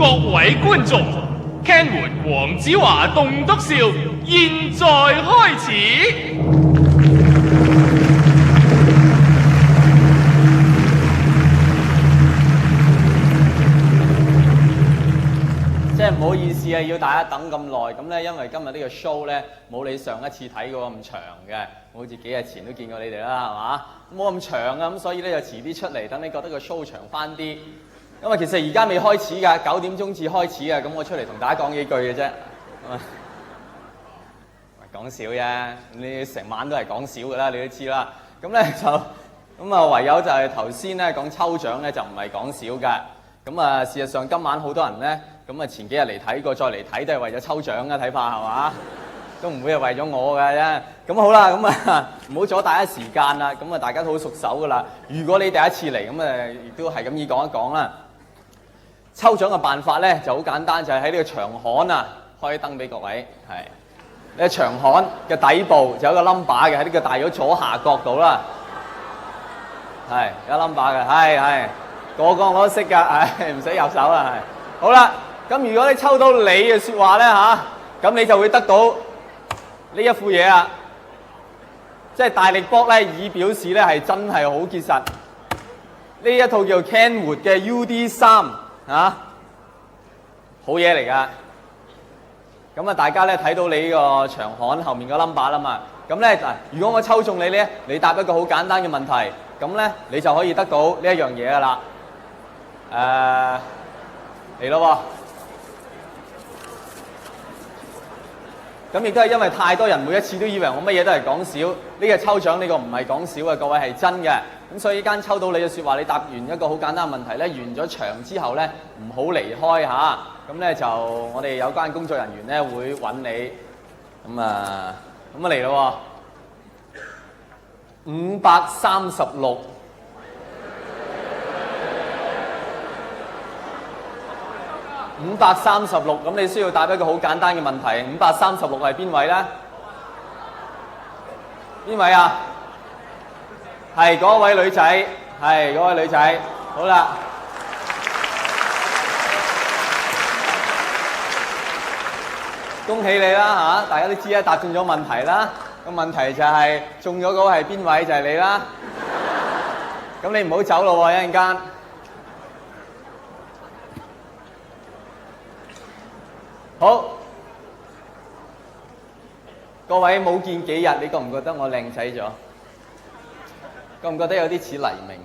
各位觀眾，Ken 活黃子華棟篤笑，現在開始。即係唔好意思啊，要大家等咁耐。咁咧，因為今日呢個 show 咧冇你上一次睇過咁長嘅，我好似幾日前都見過你哋啦，係嘛？冇咁長啊，咁所以咧就遲啲出嚟，等你覺得個 show 長翻啲。因為其實而家未開始㗎，9點鐘至開始啊，咁我出嚟同大家講幾句嘅啫。講笑啫，你成晚都係講笑㗎啦，你都知啦。咁咧就咁啊，唯有就係頭先咧講抽獎咧就唔係講笑㗎。咁啊，事實上今晚好多人咧。咁啊，前幾日嚟睇過，再嚟睇都係為咗抽獎嘅睇法係嘛？都唔會係為咗我嘅啫。咁好啦，咁啊唔好阻大家時間啦。咁啊，大家都好熟手噶啦。如果你第一次嚟，咁啊亦都係咁意講一講啦。抽獎嘅辦法咧就好簡單，就係喺呢個長刊啊開燈俾各位。係呢個長刊嘅底部就有個 number 嘅，喺呢個大約左下角度啦。係有 number 嘅，係個個我都識㗎，唔使入手啦。係好啦。咁如果你抽到你嘅説話咧咁你就會得到呢一副嘢啊！即係大力卜咧，以表示咧係真係好結實。呢一套叫 Ken 活嘅 UD3好嘢嚟㗎。咁啊，大家咧睇到你呢個長刊後面個 number 啦嘛。咁咧嗱，如果我抽中你咧，你答一個好簡單嘅問題，咁咧你就可以得到呢一樣嘢㗎啦。嚟咯喎！咁亦都係因為太多人每一次都以為我乜嘢都係講笑，呢個抽獎呢個唔係講笑嘅，各位係真嘅。咁所以依間抽到你嘅説話，你答完一個好簡單嘅問題咧，完咗場之後咧，唔好離開嚇。咁咧就我哋有關工作人員咧會揾你。咁啊嚟咯喎，536。536，咁你需要答一個好簡單嘅問題。536係邊位咧？邊位啊？係嗰位女仔，係嗰位女仔。好啦，恭喜你啦嚇！大家都知啦，答中咗問題啦。個問題就係中咗嗰個係邊位，就係你啦。咁你唔好走咯喎，一陣間。好，各位冇見幾日，你覺唔覺得我靚仔咗？覺唔覺得有啲似黎明？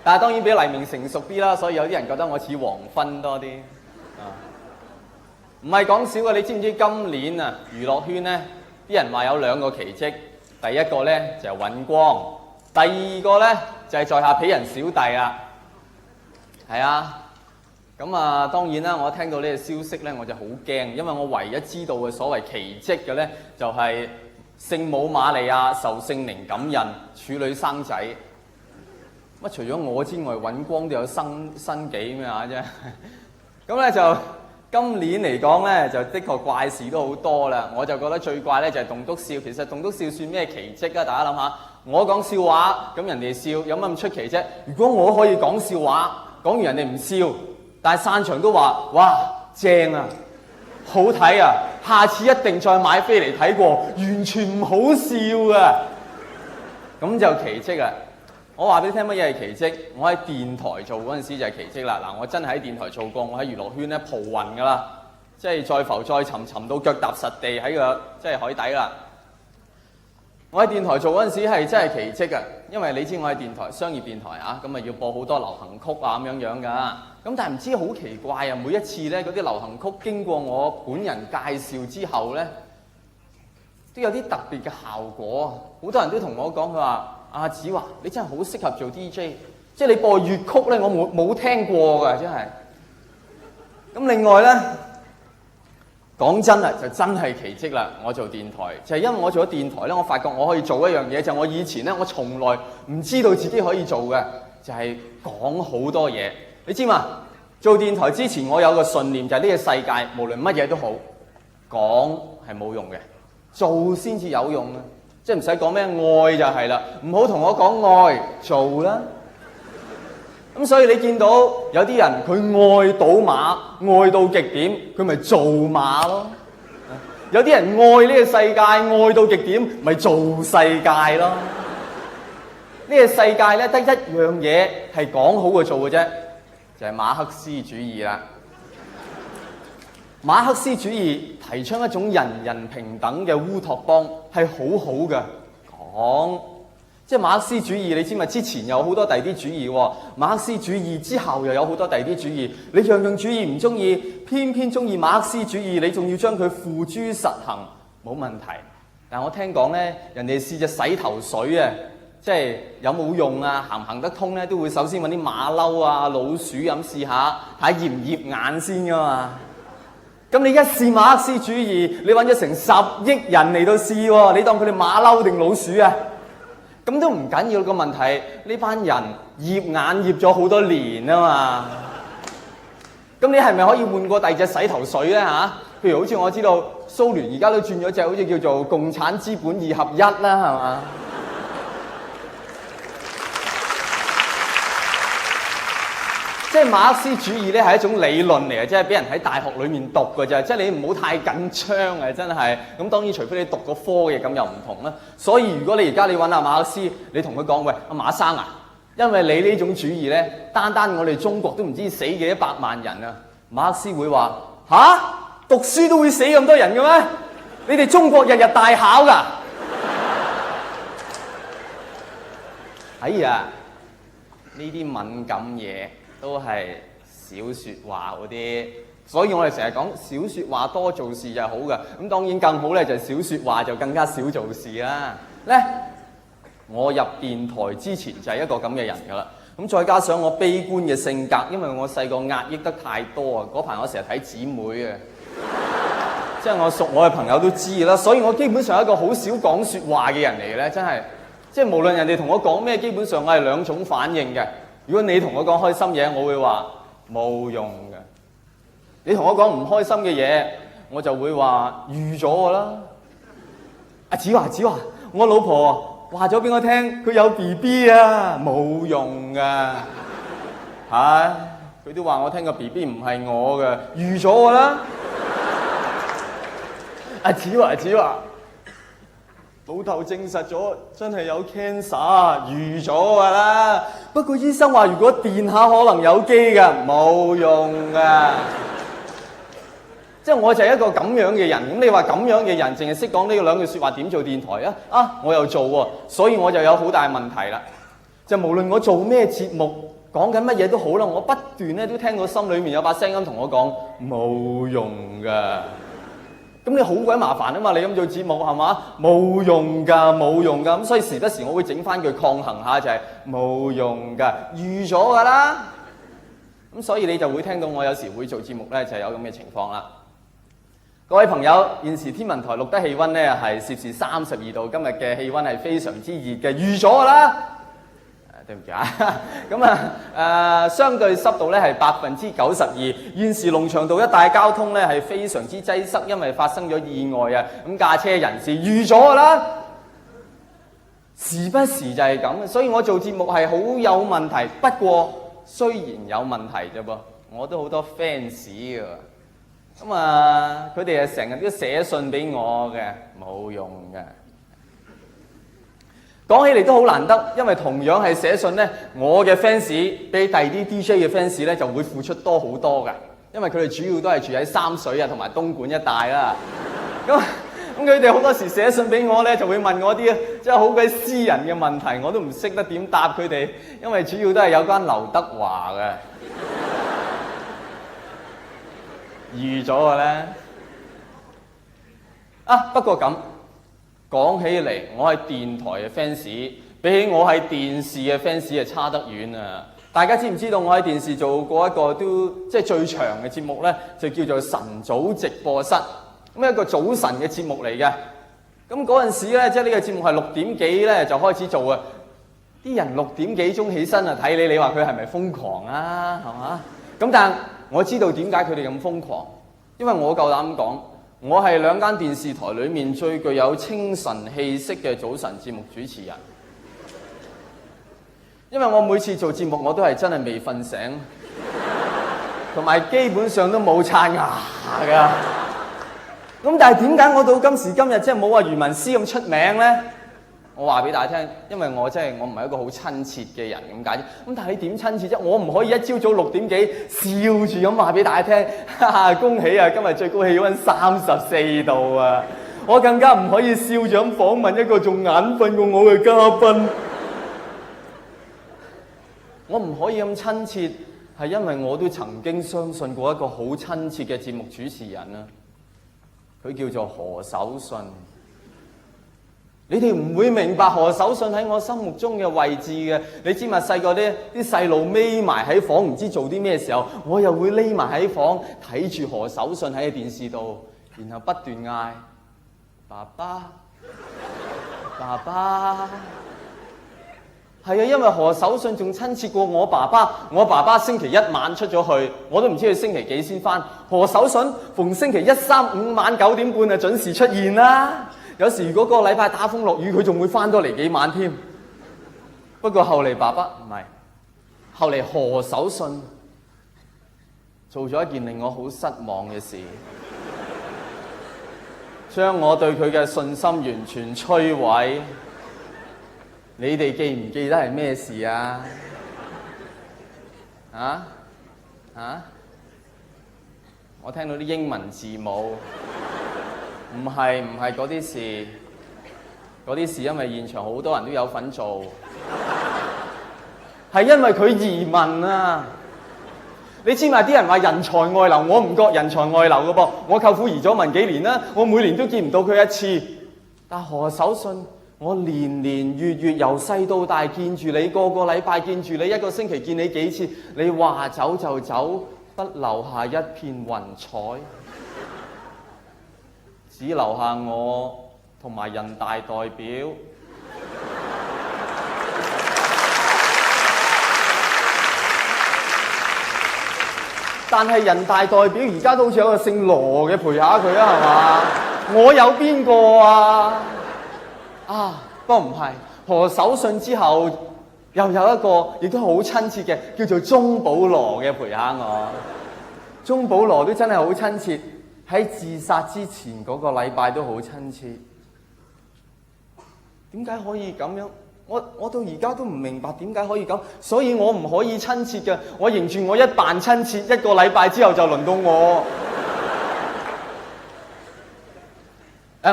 但係當然比黎明成熟啲啦，所以有啲人覺得我似黃昏多啲。唔係講笑嘅，你知唔知今年啊娛樂圈咧，啲人話有2個奇蹟，第一個咧就係尹光，第二個咧就係在下鄙人小弟啦。係啊。咁啊，當然啦！我聽到呢個消息咧，我就好驚，因為我唯一知道嘅所謂奇蹟嘅咧，就係聖母瑪利亞受聖靈感孕，處女生仔。乜除咗我之外，尹光都有新幾咩嚇啫？咁咧就今年嚟講咧，就的確怪事都好多啦。我就覺得最怪咧就係棟篤笑。其實棟篤笑算咩奇蹟啊？大家諗下，我講笑話，咁人哋笑，有乜咁出奇啫？如果我可以講笑話，講完人哋唔笑，但係散場都話：哇，正啊，好睇啊！下次一定再買飛嚟睇過，完全唔好笑啊！咁就奇蹟啦！我話俾你聽乜嘢係奇蹟？我喺電台做嗰陣時就係奇蹟啦！嗱，我真係喺電台做過，我喺娛樂圈咧蒲雲噶啦，即係再浮再沉，沉到腳踏實地喺個即係海底啦！我喺電台做嗰陣時係真係奇蹟啊！因為你知我喺電台商業電台啊，咁啊要播好多流行曲啊咁樣噶。咁但係唔知好奇怪啊！每一次咧嗰啲流行曲經過我本人介紹之後咧，都有啲特別嘅效果。好多人都同我講，佢話：阿子華，你真係好適合做 DJ， 即係你播粵曲咧，我冇聽過㗎，真係。咁另外咧，講真啊，就真係奇蹟啦！我做電台就係因為我做咗電台咧，我發覺我可以做一樣嘢，就係我以前咧我從來唔知道自己可以做嘅，就係講好多嘢。你知嘛？做電台之前，我有個信念，就係呢個世界無論乜嘢都好，講係冇用嘅，做先至有用啊！即係唔使講咩愛就係啦，唔好同我講愛，做啦。咁所以你見到有啲人佢愛賭馬，愛到極點，佢咪做馬咯。有啲人愛呢個世界，愛到極點，咪做世界咯。呢個世界咧得一樣嘢係講好過做嘅啫，就係馬克思主義啦。馬克思主義提倡一種人人平等嘅烏托邦，係好好嘅講。即係馬克思主義，你知咪？之前有好多第啲主義喎，馬克思主義之後又有好多第啲主義。你樣樣主義唔中意，偏偏中意馬克思主義，你仲要將佢付諸實行，冇問題。但我聽講咧，人哋試隻洗頭水啊，即係有冇用啊，行唔行得通咧，都會首先揾啲馬騮啊、老鼠咁試下，睇下驗唔驗眼先噶嘛。咁你一試馬克思主義，你揾咗成10億人嚟到試喎，你當佢哋馬騮定老鼠啊？咁都唔緊要，個問題呢班人醃眼醃咗好多年啊嘛。咁你係咪可以換過第二隻洗頭水咧嚇？譬如好似我知道蘇聯而家都轉咗隻好似叫做共產資本2合1啦，係嘛？即係馬克思主義咧係一種理論嚟嘅，即係俾人喺大學裏面讀嘅啫。即係你唔好太緊張啊，真係。咁當然除非你讀個科嘅，咁又唔同啦。所以如果你而家你揾阿馬克思，你同佢講：喂，阿馬生啊，因為你呢種主義咧，單單我哋中國都唔知死幾100萬人啊。馬克思會話：吓？讀書都會死咁多人嘅咩？你哋中國日日大考㗎？哎呀，呢啲敏感嘢都係少説話嗰啲，所以我哋成日講少説話多做事就係好嘅。咁當然更好咧，就係少説話就更加少做事啦。咧，我入電台之前就係一個咁嘅人㗎啦。咁再加上我悲觀嘅性格，因為我細個壓抑得太多啊。嗰排我成日睇姊妹啊，即係我熟我嘅朋友都知啦。所以我基本上係一個好少講説話嘅人嚟嘅咧，真係。即係無論人哋同我講咩，基本上我係兩種反應嘅。如果你同我講開心嘢，我會話冇用嘅；你同我講唔開心嘅嘢，我就會話預咗我啦。阿子華，我老婆話咗俾我聽，佢有 BB 啊，冇用噶。係，佢都話我聽個 BB 唔係我嘅，預咗我啦。阿子華。老頭證實咗真係有 cancer， 預咗㗎啦。不過醫生話如果電下可能有機㗎，冇用㗎。即係我就係一個咁樣嘅人。咁你話咁樣嘅人淨係識講呢兩句説話點做電台啊？啊，我又做喎，所以我就有好大問題啦。就無論我做咩節目，講緊乜嘢都好啦，我不斷咧都聽到心裏面有把聲音同我講冇用㗎。咁你好鬼麻煩啊嘛！你咁做節目係嘛？冇用㗎，冇用㗎。咁所以時不時我會整翻句抗衡下，就係冇用㗎，預咗㗎啦。咁所以你就會聽到我有時會做節目咧，就係有咁嘅情況啦。各位朋友，現時天文台錄得氣温咧係攝氏32度，今日嘅氣温係非常之熱嘅，預咗㗎啦。對唔住啊，咁相對濕度咧係92%。現時龍翔道一帶交通咧係非常之擠塞，因為發生咗意外啊。咁駕車人士預咗㗎啦，時不時就係咁，所以我做節目係好有問題。不過雖然有問題啫噃，我都好多 fans 㗎。咁佢哋係成日都寫信俾我嘅，冇用嘅。講起嚟都好難得，因為同樣係寫信咧，我嘅 fans 比第啲 DJ 嘅 fans 咧就會付出多好多㗎，因為佢哋主要都係住喺三水啊同埋東莞一帶啦。咁佢哋好多時寫信俾我咧，就會問我啲即係好鬼私人嘅問題，我都唔識得點答佢哋，因為主要都係有關劉德華嘅。預咗嘅咧，不過咁。講起嚟，我係電台嘅 fans，比起我係電視嘅 fans 係差得遠啊！大家知唔知道我喺電視做過一個都即係最長嘅節目呢？就叫做晨早直播室，咁一個早晨嘅節目嚟嘅。咁嗰陣時咧，即係呢個節目係6點幾咧就開始做啊！啲人6點幾鐘起身啊，睇你話佢係咪瘋狂啊？係嘛？咁但係我知道點解佢哋咁瘋狂，因為我夠膽講。我係2間電視台裏面最具有清晨氣息嘅早晨節目主持人。因為我每次做節目我都係真係未瞓醒，同埋基本上都冇刷牙㗎。咁但係點解我到今時今日即係冇話余文詩咁出名咧？我話俾大家聽，因為我唔係一個好親切嘅人咁解啫。咁但係你點親切啫？我唔可以一朝早6點幾笑住咁話俾大家聽，哈哈，恭喜啊！今日最高氣溫34度啊！我更加唔可以笑住咁訪問一個仲眼瞓過我嘅嘉賓。我唔可以咁親切，係因為我都曾經相信過一個好親切嘅節目主持人啊，佢叫做何守信。你哋唔會明白何守信喺我心目中嘅位置嘅。你知嘛？細個啲細路匿埋喺房，唔知做啲咩時候，我又會匿埋喺房睇住何守信喺電視度，然後不斷嗌爸爸，爸爸。係啊，因為何守信仲親切過我爸爸。我爸爸星期一晚出咗去，我都唔知佢星期幾先返。何守信逢星期1、3、5晚9點半就準時出現啦。有時如果個禮拜打風落雨，佢仲會返多嚟幾晚添。不過後嚟爸爸唔係，後嚟何守信做咗一件令我好失望嘅事，將我對佢嘅信心完全摧毀。你哋記唔記得係咩事啊？我聽到啲英文字母，唔係嗰啲事，嗰啲事因為現場好多人都有份做，係因為佢移民啊！你知嘛？啲人話人才外流，我唔覺人才外流嘅噃。我舅父移咗民幾年啦，我每年都見唔到佢一次。但何守信，我年年月月由細到大見住你，個個禮拜見住你，一個星期見你幾次。你話走就走，不留下一片雲彩，只留下我同埋人大代表。但係人大代表而家都好似有個姓羅嘅陪下佢啊，係嘛？我有邊個啊？不過唔係，何守信之後又有一個亦都好親切嘅，叫做鍾保羅嘅陪下我。鍾保羅都真係好親切，喺自殺之前嗰個禮拜都好親切。點解可以咁樣？我到而家都唔明白點解可以咁，所以我唔可以親切嘅。我認住我一扮親切，一個禮拜之後就輪到我。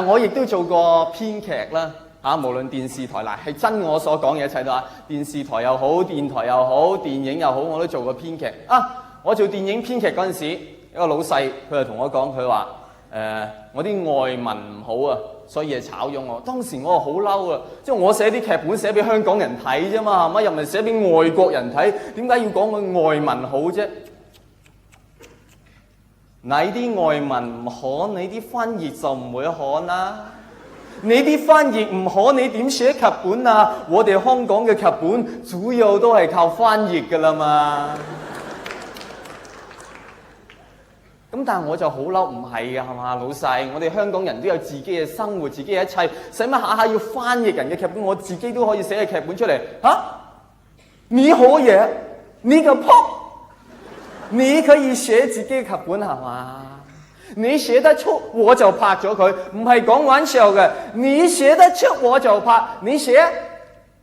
我亦都做過編劇啦，無論電視台嗱，係真我所講嘅一切都電視台又好，電台又好，電影又好，我都做過編劇。我做電影編劇嗰陣時，一個老細佢就同我講，佢話我啲外文唔好啊，所以係炒咗我。當時我好嬲啊，即係我寫啲劇本寫俾香港人睇啫嘛，係咪？又唔係寫俾外國人睇，點解要講個外文好啫？你啲外文唔好，你啲翻譯就唔會好啦。你啲翻譯唔好，你點寫劇本啊？我哋香港嘅劇本主要都係靠翻譯噶啦嘛。咁但係我就好嬲，唔係㗎係嘛，老細，我哋香港人都有自己嘅生活，自己嘅一切，使乜下下要翻譯人嘅劇本？我自己都可以寫嘅劇本出嚟。你可以，你個撲，你可以寫自己嘅劇本係嘛？你寫得出我就拍咗佢，唔係講玩笑嘅。你寫得出我就拍，你寫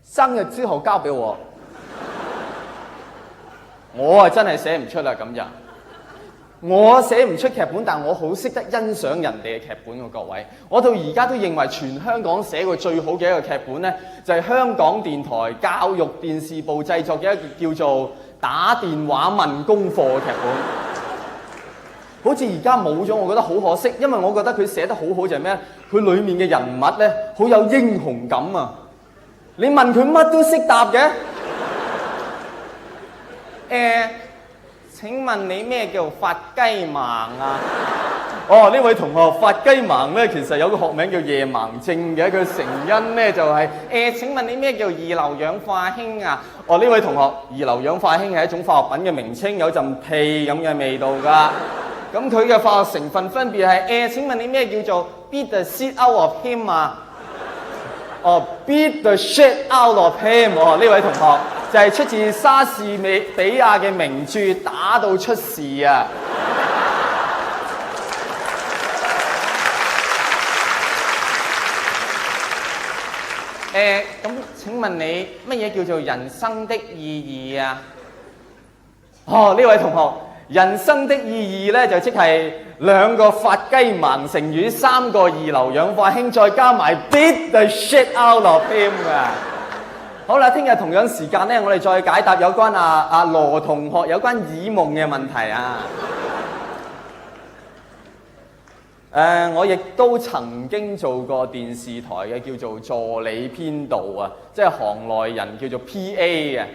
3日之後交俾我，我真係寫唔出啦咁就。我寫唔出劇本，但我好識得欣賞人哋嘅劇本喎，各位。我到而家都認為全香港寫過最好嘅一個劇本呢，就係香港電台教育電視部製作嘅一個叫做《打電話問功課》嘅劇本。好似而家冇咗，我覺得好可惜，因為我覺得佢寫得好好就係咩？佢裡面嘅人物呢，好有英雄感啊！你問佢乜都識答嘅。請問你咩叫發雞盲啊？呢位同學，發雞盲咧，其實有個學名叫夜盲症嘅，佢成因咧就係請問你咩叫二硫氧化氫啊？呢位同學，二硫氧化氫係一種化學品嘅名稱，有陣屁咁嘅味道㗎。咁佢嘅化學成分分別係請問你咩叫做 beat the shit out of him 啊？beat the shit out of him。呢位同學。就係出自莎士比亞嘅名著《打到出事》啊！咁請問你乜嘢叫做人生的意義啊？哦，呢位同學，人生的意義咧就即係2個發雞盲成語，3個二流氧化氫，再加埋 beat the shit out of him 啊！好啦，聽日同樣時間咧，我哋再解答有關阿羅同學有關耳夢嘅問題啊！我亦都曾經做過電視台嘅叫做助理編導啊，即係行內人叫做 PA 啊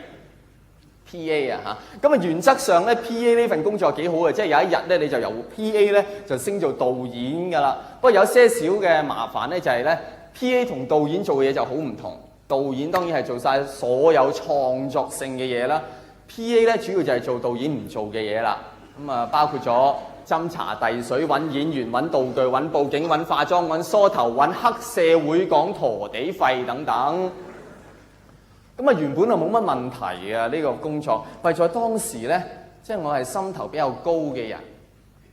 ，PA 啊嚇。咁啊原則上咧 ，PA 呢份工作幾好嘅，即係有一日咧你就由 PA 咧就升做導演㗎啦。不過有些少嘅麻煩咧，就係咧 PA 同導演做嘅嘢就好唔同。導演當然係做晒所有創作性嘅嘢啦 ，PA 咧主要就係做導演唔做嘅嘢啦。咁啊包括咗斟茶遞水、揾演員、揾道具、揾佈景、揾化妝、揾梳頭、揾黑社會講陀地費等等。咁啊原本就冇乜問題啊呢個工作，為咗當時咧，即係我係心頭比較高嘅人，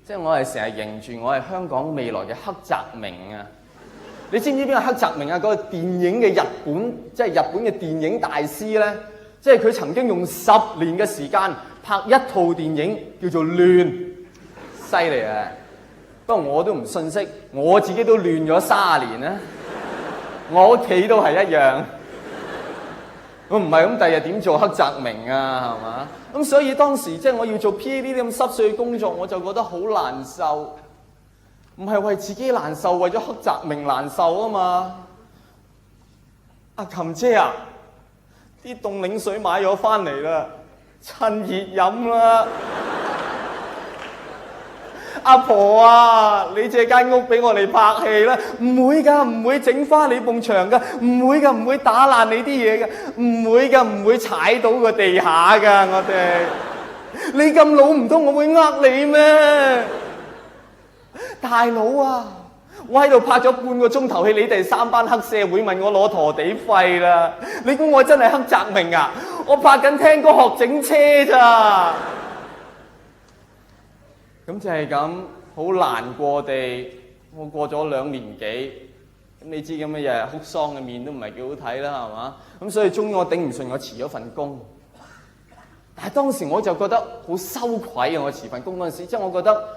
即係我係成日認住我係香港未來嘅黑澤明啊！你知唔知邊個黑澤明啊？嗰個電影嘅日本，即係日本嘅電影大師咧，即係佢曾經用10年嘅時間拍一套電影叫做《亂》。犀利啊！不過我都唔信息，我自己都亂咗30年啦。我屋企都係一樣。我唔係咁，第日點做黑澤明啊？係嘛？咁所以當時即係我要做 PA 呢啲咁濕碎嘅工作，我就覺得好難受。唔係為自己難受，為咗黑澤明難受啊嘛！阿琴姐啊，啲凍檸水買咗翻嚟啦，趁熱飲啦！阿婆啊，你借間屋俾我哋拍戲啦！唔會㗎，唔會整花你埲牆㗎，唔會㗎，唔會打爛你啲嘢㗎，唔會㗎，唔會踩到個地下㗎，我哋。你咁老唔通我會呃你咩？大佬啊，我喺度拍咗半個鐘頭戲，你哋3班黑社會問我攞陀地費啦！你估我真係黑澤明啊？我拍緊聽歌學整車咋？咁就係咁，好難過地，我過咗2年幾，咁你知咁嘅日哭喪嘅面都唔係幾好睇啦，係嘛？咁所以終於我頂唔順，我辭咗份工。但係當時我就覺得好羞愧啊！我辭份工嗰陣時，即係我覺得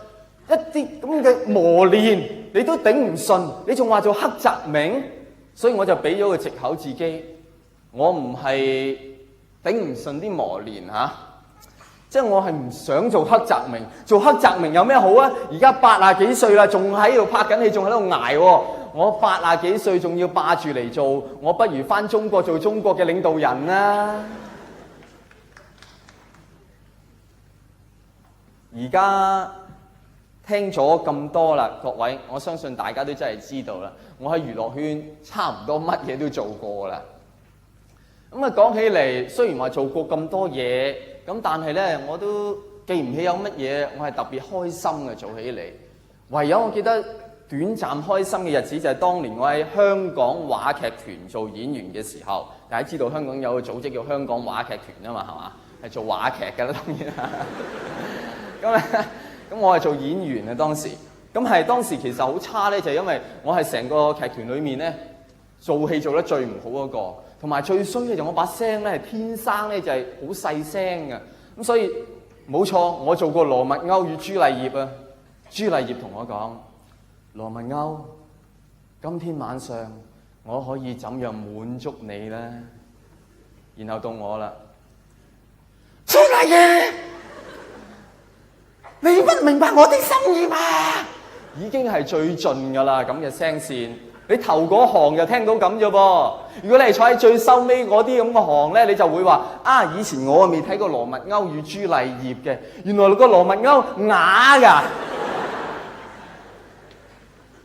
一啲咁嘅磨練你都頂唔順，你仲話做黑澤明，所以我就俾咗個藉口自己，我唔係頂唔順啲磨練嚇。即係我係唔想做黑澤明，做黑澤明有咩好啊？而家80幾歲啦，仲喺度拍緊戲，仲喺度捱喎。我80幾歲仲要霸住嚟做，我不如返中國做中國嘅領導人啦。而家聽咗咁多啦，各位，我相信大家都真係知道啦。我喺娛樂圈差唔多乜嘢都做過啦。咁啊講起嚟，雖然話做過咁多嘢。咁但係咧，我都記唔起有乜嘢我係特別開心嘅做起嚟。唯有我記得短暫開心嘅日子就係當年我喺香港話劇團做演員嘅時候。大家知道香港有個組織叫香港話劇團啊嘛，係嘛？係做話劇㗎啦，當然。咁我係做演員啊當時。咁係當時其實好差咧，就係因為我係成個劇團裏面咧做戲做得最唔好嗰個。同埋最衰嘅就我把聲咧係天生咧就係好細聲嘅，咁所以冇錯，我做過羅密歐與朱麗葉啊。朱麗葉同我講：羅密歐，今天晚上我可以怎樣滿足你呢？然後到我啦，朱麗葉，你不明白我的心意嘛？已經係最盡㗎啦，咁嘅聲線。你頭嗰行就聽到咁啫噃，如果你係坐喺最收尾嗰啲咁嘅行咧，你就會話：啊，以前我未睇過羅密歐與朱麗葉嘅，原來個羅密歐啞㗎。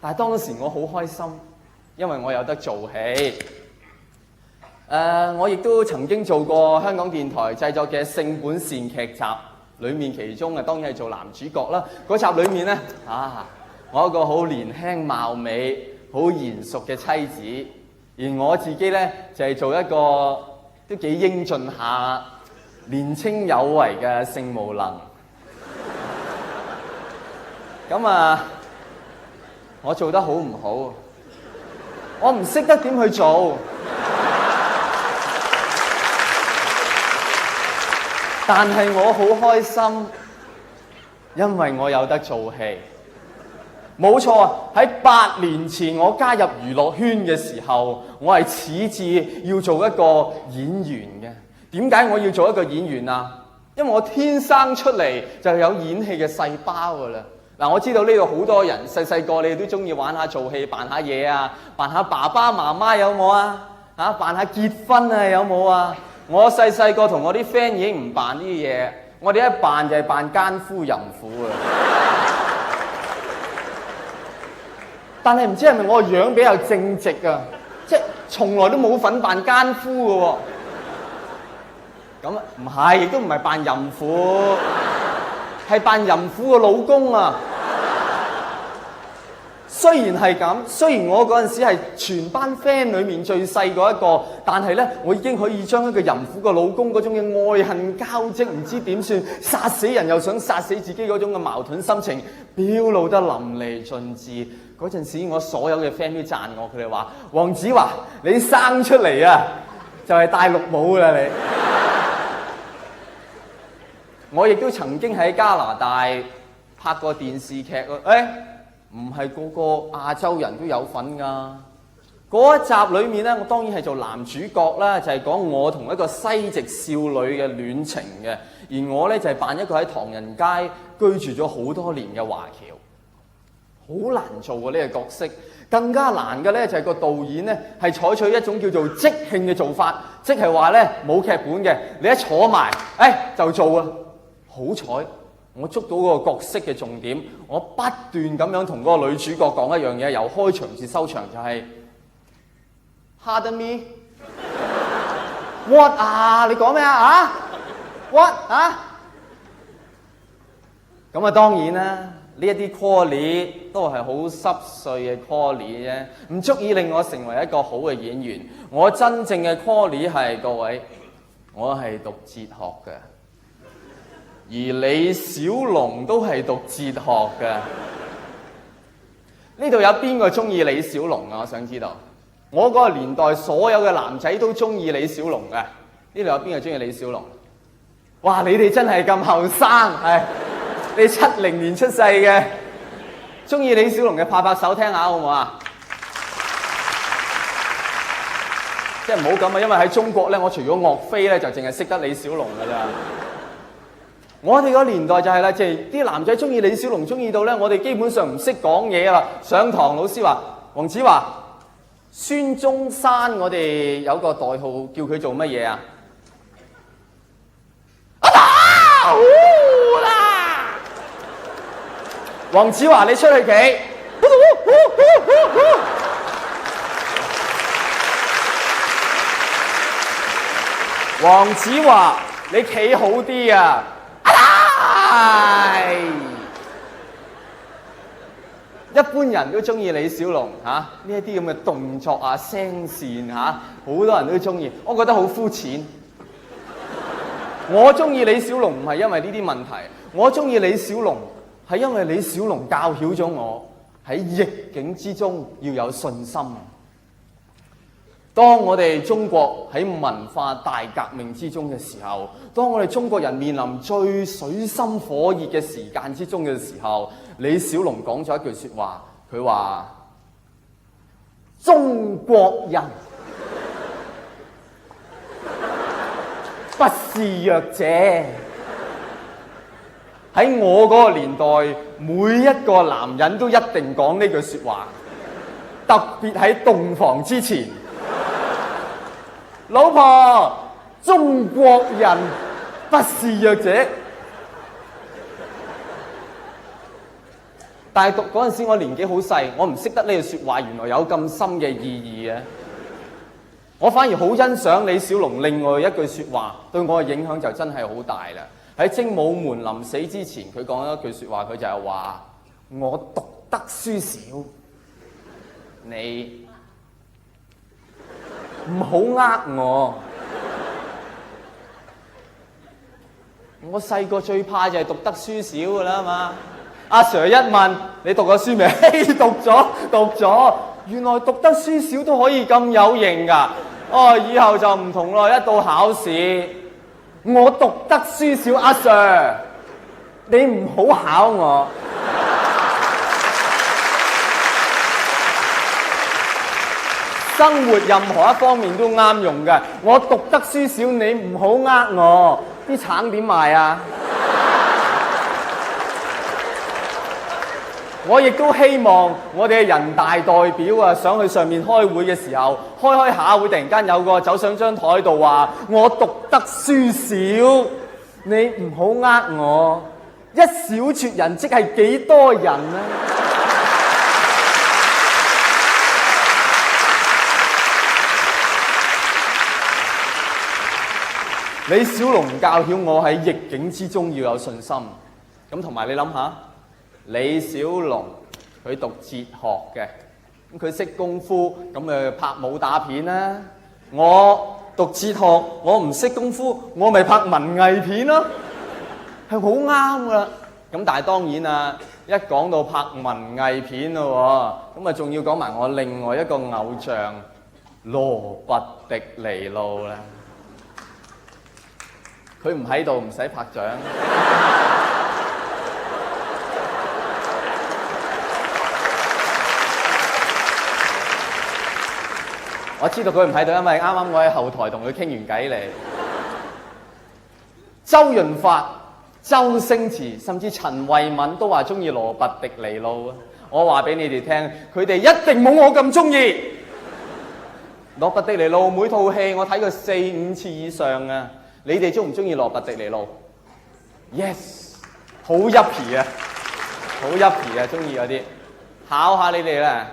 但係當時我好開心，因為我有得做戲。我亦都曾經做過香港電台製作嘅性本善劇集，裡面其中當然係做男主角啦。嗰集裡面咧，我有一個好年輕貌美、好賢淑嘅妻子，而我自己咧就係做一個都幾英俊下，年青有為嘅性無能。咁啊，我做得好唔好？我唔識得點去做，但係我好開心，因為我有得做戲。冇錯，喺8年前我加入娛樂圈嘅時候，我係始志要做一個演員嘅。點解我要做一個演員啊？因為我天生出嚟就有演戲嘅細胞㗎啦。嗱，我知道呢度好多人細細個你哋都中意玩下做戲，扮下嘢啊，扮下爸爸媽媽有冇啊？扮下結婚啊有冇啊？我細細個同我啲 friend 已經唔扮呢啲嘢，我哋一扮就係扮奸夫淫婦啊！但係唔知係咪我個樣比較正直啊？即係從來都冇份扮奸夫嘅喎。咁啊，唔係，亦都唔係扮淫婦，係扮淫婦嘅老公啊！雖然係咁，雖然我嗰陣時係全班 friend 裏面最細嗰一個，但係咧，我已經可以將一個淫婦嘅老公嗰種嘅愛恨交織，唔知點算，殺死人又想殺死自己嗰種嘅矛盾心情，表露得淋漓盡致。嗰陣時，我所有嘅 friend 都讚我，佢哋話：黃子華，你生出嚟啊，就係戴綠帽啦你！我亦都曾經喺加拿大拍過電視劇啊！唔係個個亞洲人都有份㗎。嗰一集裏面咧，我當然係做男主角啦，就係講我同一個西籍少女嘅戀情嘅。而我咧就係扮一個喺唐人街居住咗好多年嘅華僑，好難做嘅呢個角色。更加難嘅咧就係個導演咧係採取一種叫做即興嘅做法，即係話咧冇劇本嘅，你一坐埋，就做啊！好彩。我捉到嗰個角色嘅重點，我不斷咁樣同嗰個女主角講一樣嘢，由開場至收場就係 Pardon me what 啊？你講咩啊？What 啊？咁啊當然啦，呢一啲 call 都係好濕碎嘅 call 啫，唔足以令我成為一個好嘅演員。我真正嘅 call 係各位，我係讀哲學嘅。而李小龍都係讀哲學嘅。呢度有邊個中意李小龍啊？我想知道。我嗰個年代所有嘅男仔都中意李小龍嘅。呢度有邊個中意李小龍？哇！你哋真係咁後生，係你70年出世嘅，中意李小龍嘅拍拍手聽下好唔好啊？即係唔好咁啊，因為喺中國咧，我除咗岳飛咧，就淨係識得李小龍㗎咋。我哋個年代就係啦，即係啲男仔中意李小龍，中意到咧，我哋基本上唔識講嘢啦。上堂老師話：黃子華、孫中山，我哋有個代號叫佢做乜嘢啊？黃子華，你出去企。黃子華，你企好啲啊！一般人都中意李小龍呢一啲咁嘅動作啊、聲線好多人都中意，我覺得好膚淺。我中意李小龍唔係因為呢啲問題，我中意李小龍係因為李小龍教曉咗我喺逆境之中要有信心。當我哋中國喺文化大革命之中嘅時候，當我哋中國人面臨最水深火熱嘅時間之中嘅時候，李小龍講咗一句說話，佢話：中國人不是弱者。喺我嗰個年代，每一個男人都一定講呢句說話，特別喺洞房之前。老婆，中國人不是弱者。但係讀嗰陣時，我年紀好細，我唔識得呢句説話原來有咁深嘅意義嘅。我反而好欣賞李小龍另外一句説話，對我嘅影響就真係好大啦。喺精武門臨死之前，佢講咗一句説話，佢就係話：我讀得書少，你唔好呃我。我細個最怕就係讀得書少噶啦嘛。阿 Sir 一問你讀咗書未？嘿，讀咗。原來讀得書少都可以咁有型㗎。哦，以後就唔同咯。一到考試，我讀得書少，阿 Sir 你唔好考我。生活任何一方面都啱用嘅。我讀得書少，你唔好呃我。啲橙點賣啊？我亦都希望我哋嘅人大代表啊，上去上面開會嘅時候，開下會突然間有個走上張台度話：我讀得書少，你唔好呃我。一小撮人即係幾多人啊？李小龍教曉我喺逆境之中要有信心。咁同埋你諗下，李小龍佢讀哲學嘅，咁佢識功夫，咁咪拍武打片啦。我讀哲學，我唔識功夫，我咪拍文藝片咯，係好啱噶。咁但係當然啊，一講到拍文藝片咯，咁啊仲要講埋我另外一個偶像羅拔迪尼路啦。佢唔喺度，唔使拍掌。我知道佢唔喺度，因為啱啱我喺後台同佢傾完偈嚟。周潤發、周星馳，甚至陳慧敏都話中意羅拔迪尼路啊！我話俾你哋聽，佢哋一定冇我咁中意。羅拔迪尼路每套戲我睇過4-5次以上啊！你哋中唔中意羅拔迪尼路 ？Yes， 好 yuppie 啊，好 yuppie 啊，中意嗰啲。考下你哋啦。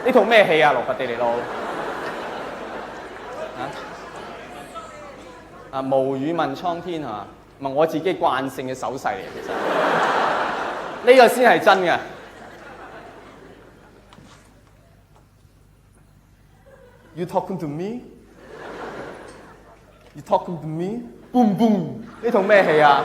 呢套咩戲啊？羅拔迪尼路無語問蒼天係嘛？唔係我自己慣性嘅手勢嚟，其實呢個先係真嘅。You talking to me? You talking to me? Boom boom！ 呢套咩戲啊？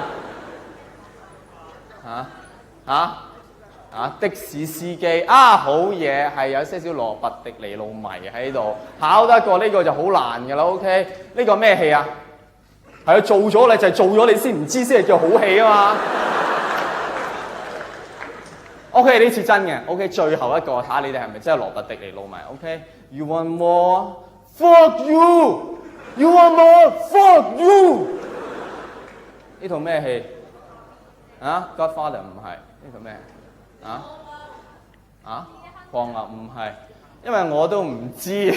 的士司機啊，好嘢，係有些少羅拔迪尼路迷喺度，考得過呢個就好難㗎啦。OK， 呢個咩戲啊？係啊，做咗你就係做咗你先唔知先係叫好戲啊嘛。OK， 呢次真嘅。OK， 最後一個睇下你哋係咪真係羅拔迪尼路迷 ？OK，You want more? Fuck you! You want more? Fuck you! 呢套咩戲？Godfather 唔係，呢套咩？放啊唔係，因為我都唔知。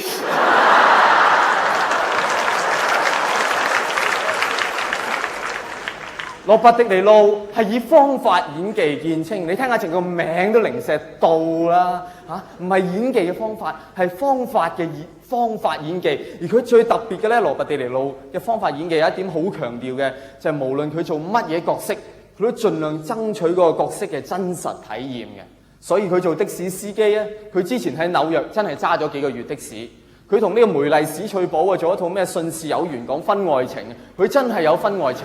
羅拔迪尼路係以方法演技見稱，你聽下，淨個名都零舍到啦唔係演技嘅方法，係方法演技。而佢最特別嘅咧，羅拔迪尼路嘅方法演技有一點好強調嘅，就係無論佢做乜嘢角色，佢都盡量爭取嗰個角色嘅真實體驗嘅。所以佢做的士司機咧，佢之前喺紐約真係揸咗幾個月的士。佢同呢個梅麗史翠寶啊做一套咩《信是有緣》講婚外情，佢真係有婚外情。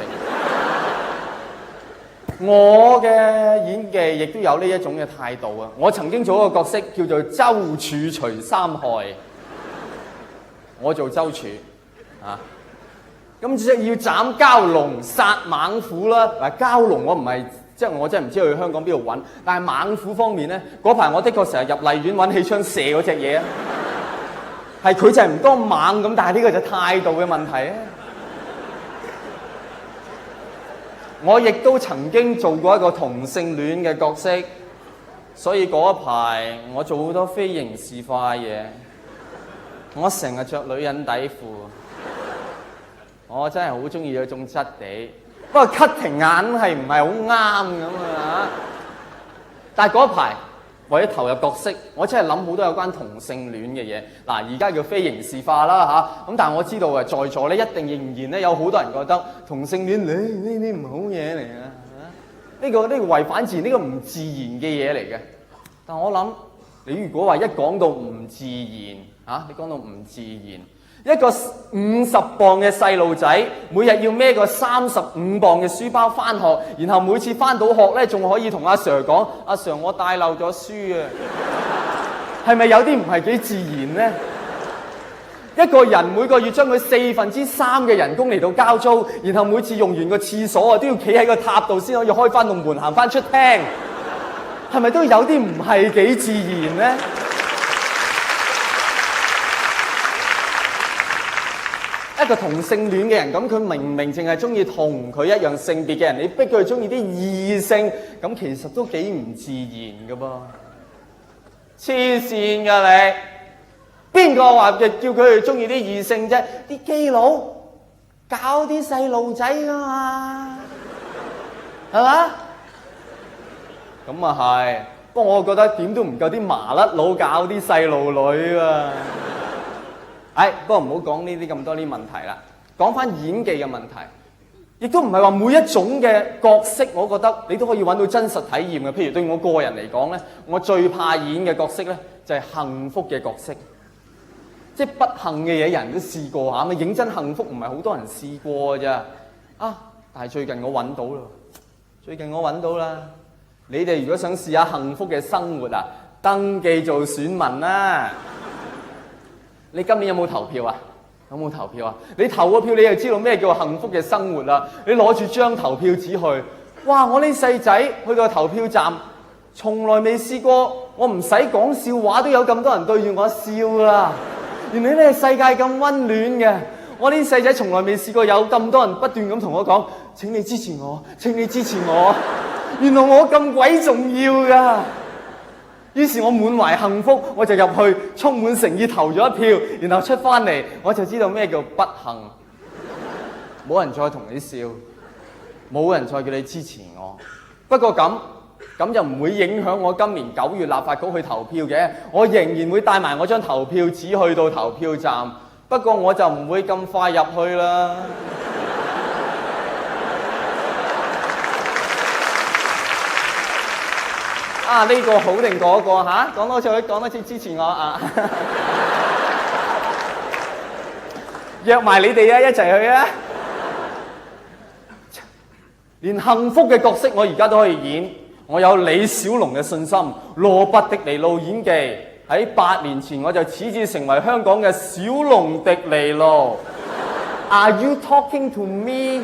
我嘅演技亦都有呢一種嘅態度啊！我曾經做一個角色叫做周處除三害，我做周處咁即係要斬蛟龍殺猛虎啦。嗱，蛟龍我唔係我真係唔知去香港邊度揾，但係猛虎方面咧，嗰排我的確成日入荔園揾氣槍射嗰隻嘢啊，係佢就係唔多猛咁，但係呢個就態度嘅問題啊！我亦都曾經做過一個同性戀嘅角色，所以嗰一排我做好多非刑事化嘅嘢。我成日着女人底褲，我真係好中意嗰種質地。不過 cutting 硬係唔係好啱咁啊！但係嗰一排為咗投入角色，我真係諗好多有關同性戀嘅嘢。嗱，而家叫非刑事化啦咁但係我知道啊，在座咧一定仍然咧有好多人覺得同性戀呢啲唔好嘢嚟啊！呢個違反自然，呢個唔自然嘅嘢嚟嘅。但我諗你如果話一講到唔自然你講到唔自然，一個50磅嘅細路仔，每日要孭個35磅嘅書包返學，然後每次返到學咧，仲可以同阿 Sir 講：阿 Sir， 我帶漏咗書啊！係咪有啲唔係幾自然呢？一個人每個月將佢3/4嘅人工嚟到交租，然後每次用完個廁所啊，都要企喺個塔度先可以開返棟門行返出廳，係咪都有啲唔係幾自然呢？一個同性戀嘅人，咁佢明明淨係中意同佢一樣性別嘅人，你逼佢中意啲異性，咁其實都幾唔自然噶噃。黐線噶你！邊個話叫佢哋中意啲異性啫？啲基佬搞啲細路仔噶嘛，係嘛？咁啊係，不過我覺得點都唔夠啲麻甩佬搞啲細路女啊！不過唔好講呢啲咁多啲問題啦，講翻演技嘅問題，亦都唔係話每一種嘅角色，我覺得你都可以揾到真實體驗嘅。譬如對我個人嚟講咧，我最怕演嘅角色咧就係幸福嘅角色，即係不幸嘅嘢人都試過嚇，咪認真幸福唔係好多人試過㗎咋啊！但係最近我揾到啦，你哋如果想試下幸福嘅生活啊，登記做選民啦！你今年有冇投票啊？你投個票，你就知道咩叫幸福嘅生活啦！你攞住張投票紙去，哇！我呢細仔去到投票站，從來未試過，我唔使講笑話都有咁多人對住我笑啦！原來呢個世界咁溫暖嘅，我呢細仔從來未試過有咁多人不斷咁同我講：請你支持我，請你支持我！原來我咁鬼重要㗎！於是我滿懷幸福，我就入去充滿誠意投咗一票，然後出翻嚟我就知道咩叫不幸。冇人再同你笑，冇人再叫你支持我。不過咁就唔會影響我今年9月立法局去投票嘅，我仍然會帶埋我張投票紙去到投票站。不過我就唔會咁快入去啦。呢個好定嗰個嚇？講多次支持我啊！約埋你哋啊，一齊去啊！連幸福嘅角色我而家都可以演，我有李小龍嘅信心，羅拔迪尼路演技。喺8年前我就始志成為香港嘅小龍迪尼路。Are you talking to me？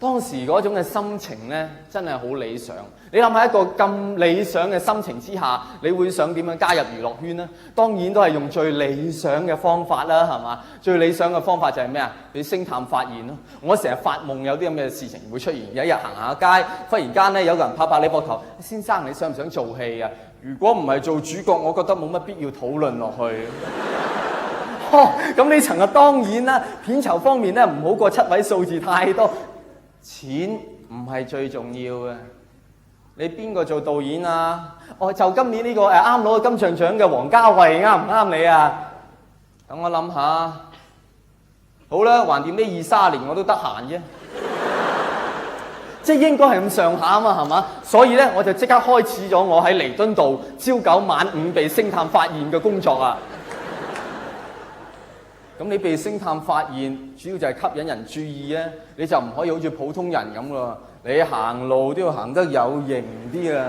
當時嗰種嘅心情呢，真係好理想。你諗下一個咁理想嘅心情之下，你會想點樣加入娛樂圈呢？當然都係用最理想嘅方法啦，係嘛？最理想嘅方法就係咩啊？俾星探發現咯。我成日發夢有啲咁嘅事情會出現。有一日行下街，忽然間呢，有個人拍拍你膊頭：先生，你想唔想做戲啊？如果唔係做主角，我覺得冇乜必要討論落去。咁呢層啊當然啦，片酬方面呢，唔好過7位數字太多。錢唔係最重要嘅，你邊個做導演啊？就今年呢個啱攞金像獎嘅王家衛啱唔啱你啊？等我諗下，好啦，橫掂呢20-30年我都得閒啫，即係應該係咁上下啊嘛，係嘛？所以咧我就即刻開始咗我喺彌敦道朝9晚5被星探發現嘅工作啊！咁你被星探發現，主要就係吸引人注意啊！你就唔可以好似普通人咁咯，你行路都要行得有型啲啊！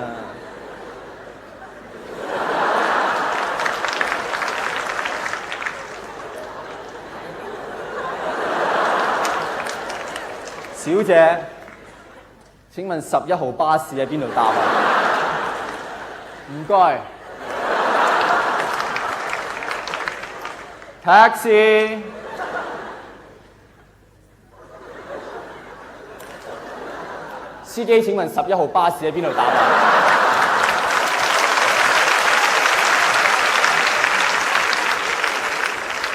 小姐，請問11號巴士喺邊度搭啊？唔該。Taxi， 司機請問11號巴士喺邊度搭啊？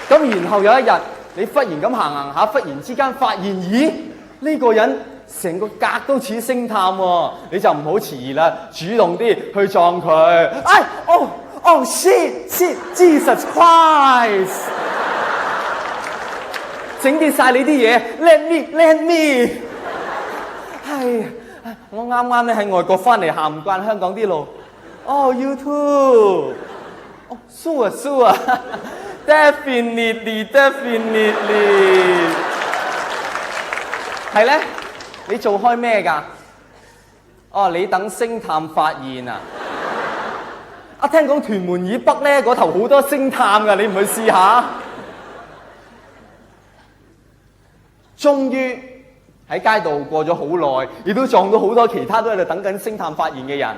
咁然後有一日，你忽然咁行下，忽然之間發現，咦？呢個人成個格都似星探喎，你就唔好遲疑啦，主動啲去撞佢。Oh shit Jesus Christ！ 整跌晒你啲嘢 ，let me。係，我啱啱咧喺外國翻嚟，行唔慣香港啲路。Oh you too。哦，sure，definitely，係咧，你做開咩㗎？哦，你等星探發現啊！聽講屯門以北咧嗰頭好多星探㗎，你唔去試下？終於喺街度過咗好耐，亦都撞到好多其他都喺度等緊星探發現嘅人。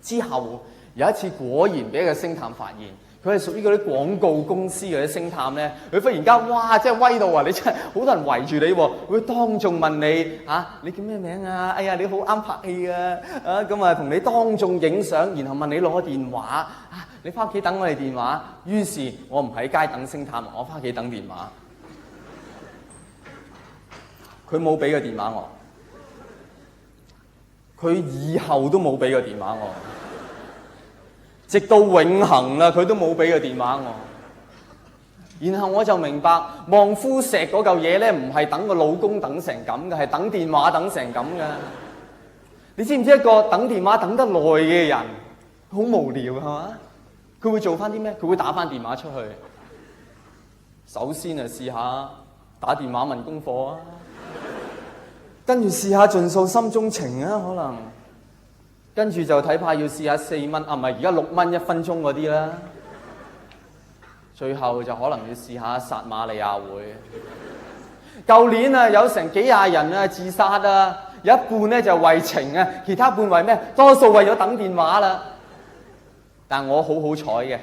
之後有一次果然俾一個星探發現，佢係屬於嗰啲廣告公司嗰啲星探咧。佢忽然間哇，真係威到啊！你真係好多人圍住你喎，會當眾問你你叫咩名啊？哎呀，你好啱拍戲啊！咁啊，同你當眾影相，然後問你攞電話你翻屋企等我哋電話。於是我唔喺街等星探，我翻屋企等電話。佢冇俾個電話我，佢以後都冇俾個電話我，直到永恆啦，佢都冇俾個電話我。然後我就明白，望夫石嗰嚿嘢咧，唔係等個老公等成咁嘅，係等電話等成咁嘅。你知唔知一個等電話等得耐嘅人，好無聊係嘛？佢會做翻啲咩？佢會打翻電話出去。首先啊，試下打電話問功課啊。跟住試下盡數心中情啊，可能跟住就睇怕要試下4蚊唔係而家6蚊1分鐘嗰啲啦。最後就可能要試下撒瑪利亞會。舊年啊，有成幾廿人啊自殺啊，有一半咧就為情啊，其他半為咩？多數為咗等電話啦。但我好好彩嘅，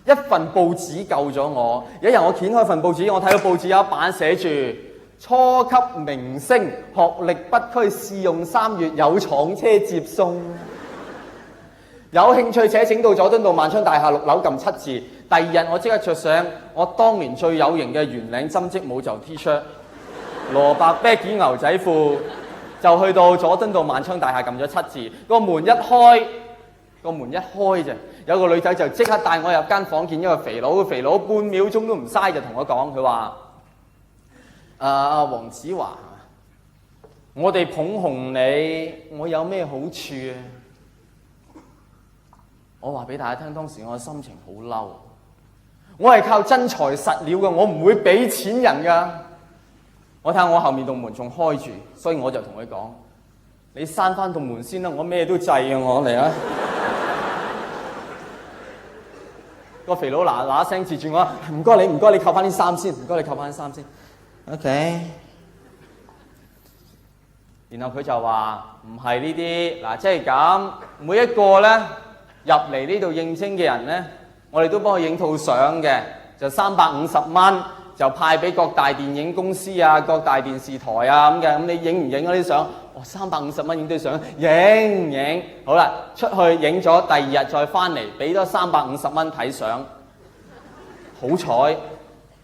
一份報紙救咗我。有一日我掀開份報紙，我睇到報紙有一版寫住：初級明星學歷不拘，試用3月有廠車接送。有興趣且請到佐敦道萬昌大廈6樓撳7字。第二日我即刻着上我當年最有型嘅圓領針織帽袖 T 恤、蘿蔔啤件牛仔褲，就去到佐敦道萬昌大廈撳咗7字。個門一開啫，有個女仔就即刻帶我入間房，見一個肥佬，肥佬半秒鐘都唔嘥就同我講，佢話：黃子華，我哋捧紅你，我有咩好處啊？我話俾大家聽，當時我嘅心情好嬲，我係靠真材實料嘅，我唔會俾錢人噶。我睇下我後面道門仲開住，所以我就同佢講：你閂翻道門先啦，我咩都制啊！我嚟啊！個肥佬嗱嗱聲截住我，唔該你扣翻啲衫先，唔該你扣翻啲衫先。OK。然後佢就話唔係呢啲，嗱，即係咁，每一個咧入嚟呢度應徵嘅人咧，我哋都幫佢影套相嘅，就350蚊，就派俾各大電影公司啊、各大電視台啊咁嘅。咁你影唔影嗰啲相？哦，350蚊影對相，影，好啦，出去影咗，第二日再翻嚟，俾多350蚊睇相。好彩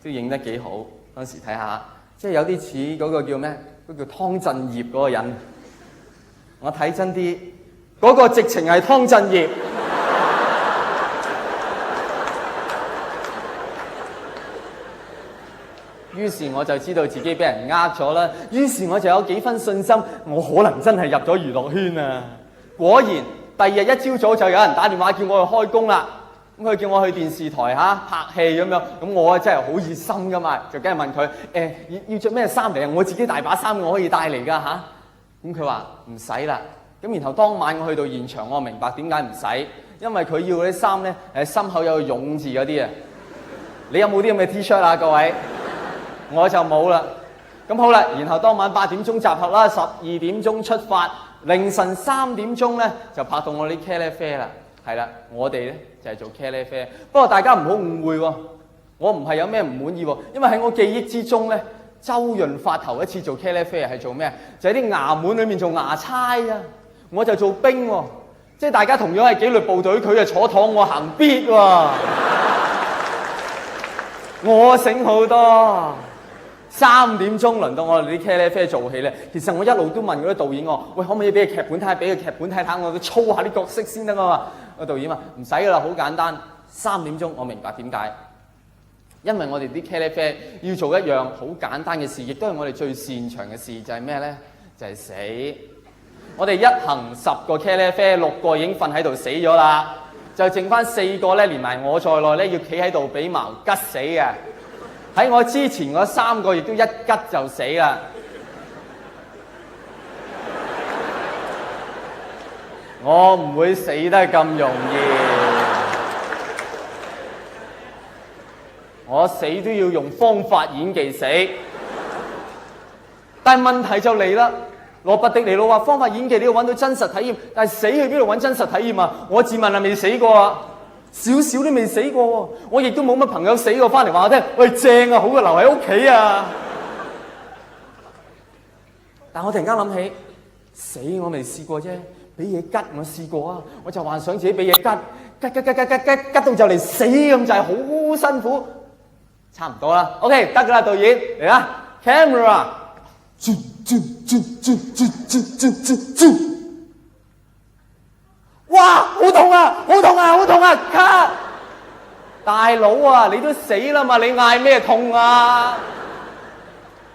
都影得幾好，當時睇下，即係有啲似嗰個叫咩？嗰個叫湯鎮業嗰個人。我睇真啲，嗰個直情係湯鎮業。於是我就知道自己俾人呃咗啦，於是我就有幾分信心，我可能真係入咗娛樂圈啊！果然，第二日一朝早就有人打電話叫我去開工啦。咁佢叫我去電視台拍戲咁樣，咁我真係好熱心噶嘛，就梗係問佢要着咩衫嚟啊？我自己大把衫我可以帶嚟㗎嚇。咁佢話唔使啦。咁然後當晚我去到現場，我明白點解唔使，因為佢要嗰啲衫咧心口有個勇字嗰啲啊。你有冇啲咁嘅 T 恤啊？各位？我就冇啦。咁好啦，然後當晚8點鐘集合啦，12點鐘出發，凌晨3點鐘咧就拍到我啲茄喱啡啦。係啦，我哋咧就係做茄喱啡。不過大家唔好誤會喎，我唔係有咩唔滿意喎，因為喺我記憶之中咧，周潤發頭一次做茄喱啡係做咩？就喺啲衙門裏面做衙差啊，我就做兵喎。即係大家同樣係紀律部隊，佢就坐堂，我行必喎。我醒好多。3點鐘輪到我哋啲茄喱啡做戲咧，其實我一路都問嗰啲導演我，喂，可唔可以俾個劇本睇下？俾個劇本睇下，我都操下啲角色先得㗎嘛。個導演話唔使噶啦，好簡單。3點鐘我明白點解，因為我哋啲茄喱啡要做一樣好簡單嘅事，亦都係我哋最擅長嘅事，就係咩咧？就係死。我哋一行10個茄喱啡，6個已經瞓喺度死咗啦。就剩翻4個咧，連埋我在內咧，要企喺度俾矛吉死嘅。喺我之前嗰3個亦都一吉就死啦。我唔會死得咁容易，我死都要用方法演技死。但係問題就嚟啦，羅拔迪尼路話方法演技你要揾到真實體驗，但係死去邊度揾真實體驗啊？我自問係未死過啊，少少都未死過喎。我亦都冇乜朋友死過翻嚟話我聽，喂，正啊，好過留喺屋企啊。但我突然間諗起，死我未試過啫，俾嘢吉我試過啊！我就幻想自己俾嘢吉到就嚟死咁，就係好辛苦。差唔多啦 ，OK 得㗎啦，導演嚟啦 ，camera， 哇，好痛啊，好痛啊，好痛啊 ，cut！ 大佬啊，你都死啦嘛，你嗌咩痛啊？